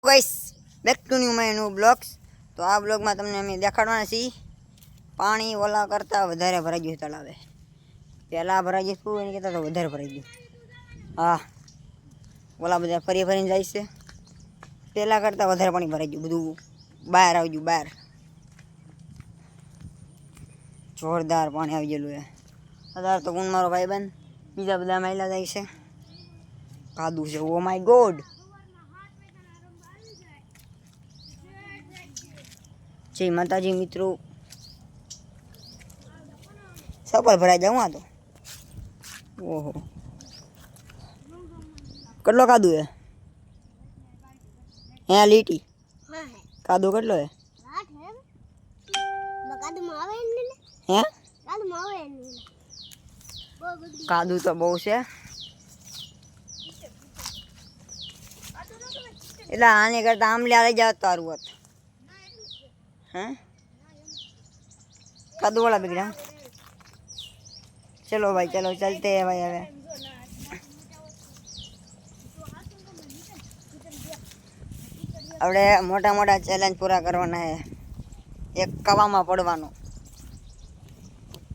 Guys back to new my new blogs. તો આ બ્લોગમાં તમને અમે દેખાડવાના છીએ પાણી ઓલા કરતાં વધારે ભરાઈ ગયું તળાવે. પહેલાં ભરાઈ ગયું હતું એની કરતાં તો વધારે ભરાઈ ગયું. હા, ઓલા બધા ફરીને જાય છે. પહેલાં કરતાં વધારે પાણી ભરાઈ ગયું, બધું બહાર આવી ગયું. બહાર જોરદાર પાણી આવી ગયેલું છે. અત્યારે તો કોણ મારો ભાઈબંધ બીજા બધા માયલા જાય છે. કાદું છે. Oh my God. જય માતાજી મિત્રો. સફળ ભરાઈ જાઉં આ તો. ઓહો, કેટલો કાદુ હે? હે લીટી કાદુ કેટલો હે? હે કાદુ તો બહુ છે. એટલે આને કરતા આમલે લઈ જાવ તો સારું હોત. हाँ कद्दू वाला बिक रहा. चलो भाई चलो चलते हैं भाई. હવે આપણે મોટા મોટા ચેલેન્જ પૂરા કરવાના છે. એક કવામાં પડવાનું.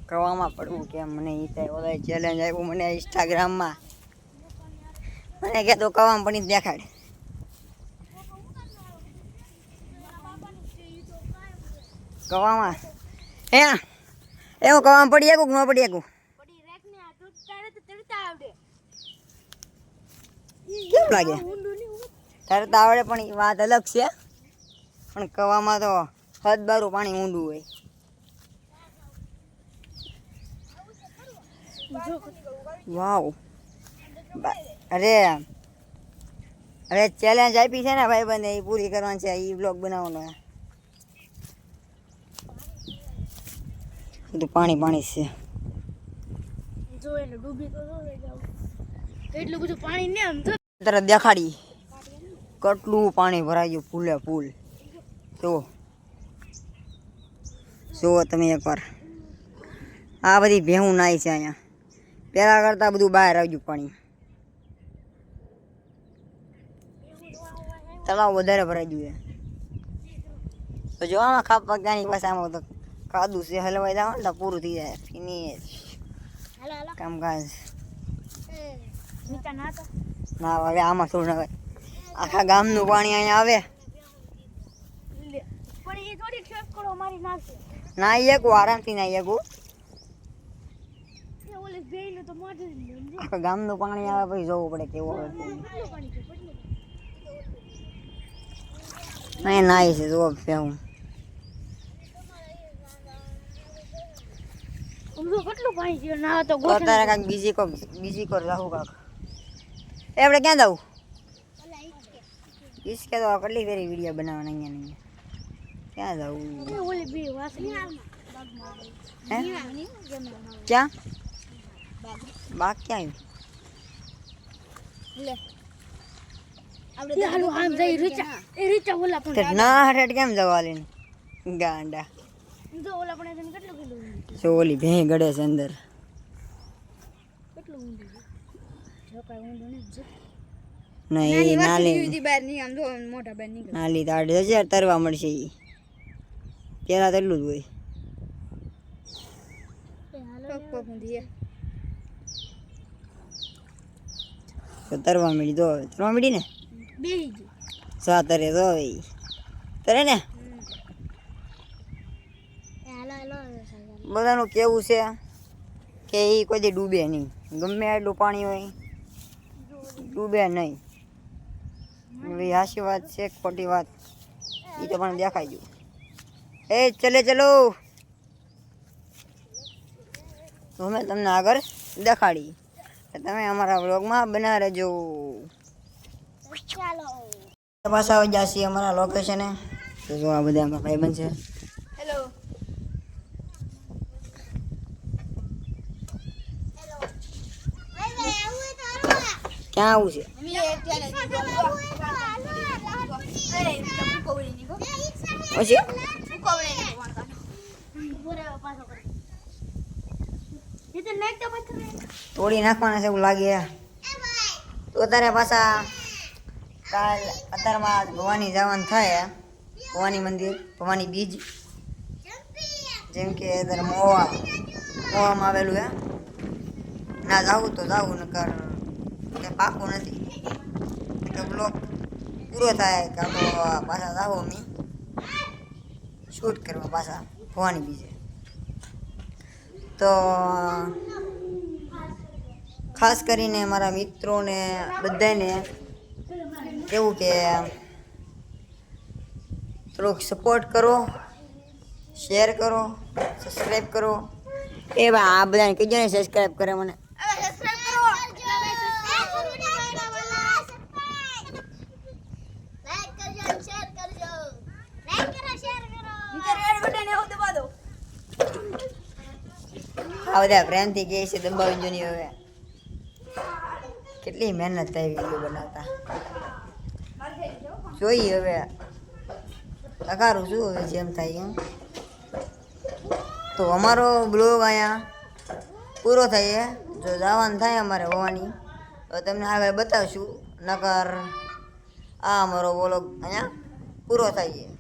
કવામાં પડવું કેમ મને એ થાય. ઓલા ચેલેન્જ આવ્યું મને ઇન્સ્ટાગ્રામમાં. મને કે તો કવામાં પડી દેખાડ. કવામાં હે એવું કવામાં પડી શકું ન પડી શકું? કેમ લાગે? તરતા આવડે પણ એ વાત અલગ છે. પણ કવામાં તો હદ બારું પાણી ઊંડું હોય. વાવ. અરે હવે ચેલેન્જ આપી છે ને ભાઈ બંને એ પૂરી કરવાની છે. એ બ્લોગ બનાવવાનો છે. બધું પાણી પાણી છે. જો એને ડૂબી તો એટલું બધું પાણી ને આમ તરત દેખાડી કેટલું પાણી ભરાઈ ગયું ફૂલે ફૂલ. જુઓ તમે એકવાર. આ બધી ભેહું નાય છે અહીંયા. પહેલાં કરતાં બધું બહાર આવી ગયું પાણી. તળાવ વધારે ભરાઈ ગયું છે. તો જો આમાં ખાપ પગની પાસે આમાં તો કાદુ છે. હલવાઈ જાવ ને તો પૂરું થઈ જાય. ફિનિશ કામકાજ. ના હવે આમાં શું આવે? આખા ગામનું પાણી અહીંયા આવે. ના એકું આરામથી ના એકું. આખા ગામનું પાણી આવે પછી જોવું પડે કેવું આવે. અહીં નાય છે જો હું. કેટલું પાણી છે ના તો અત્યારે કાંઈક બીજી કોર રાહું કાક. એ આપણે ક્યાં જવું? ઈસકે તો કેટલી ફેરી વિડીયો બનાવવાના અહીંયા ક્યાં જવું? હે ક્યાં બાગ ક્યાં આવ્યું? ના હટ કેમ જવા લે ગાંડા. ઓલી ભેં ગળે છે અંદર. નહીં નાલી તાડ જશે તરવા મળશે. પેલા તો એટલું જ હોય. તરવા મળી તો તરવા મળી ને સાતરે તો તરે ને. બધાનું કેવું છે કે એ કોઈ દી ડૂબે નહીં. ગમે એટલું પાણી હોય ડૂબે નહીં. હાચી વાત છે ખોટી વાત એ તો પણ દેખાઈ ગયું. એ ચલે ચલો તો અમે તમને આગળ દેખાડી. તમે અમારા વ્લોગમાં બના રહેજો. પાછા આવી જશે અમારા લોકેશને. તો જો આ બધા અમારા ભાઈબંધ છે. હેલો ક્યાં આવું છે? પછી તોડી નાખવાના છે એવું લાગે. તો તારે પાછા કાલ અત્યારમાં આજ ભવાની જવાનું થાય ભવાની મંદિર ભવાની બીજ જેમ કે અત્યારે મોવામાં આવેલું હે ના જાવું તો જાવું નકર કંઈ પાકું નથી તો બ્લોક પૂરો થાય કાં તો પાછા જાવું અમે શૂટ કરવા પાછા ભવાની બીજે તો ખાસ કરીને મારા મિત્રોને બધાને એવું કે થોડુંક સપોર્ટ કરો શેર કરો સબસ્ક્રાઈબ કરો એ ભાઈ આ બધાને કીધો ને સબસ્ક્રાઈબ કરે મને આ બધા પ્રેમથી કહે છે દબાવી જો નહીં હવે કેટલી મહેનત થઈ વિડીયો બનાવતા જોઈએ હવે અકારું શું હવે જેમ થાય એમ તો અમારો બ્લોગ અહીંયા પૂરો થાય જો જવાનું થાય અમારે હોવાની તો તમને આગળ બતાવશું નકર આ અમારો બ્લોગ અહીંયા પૂરો થાય છે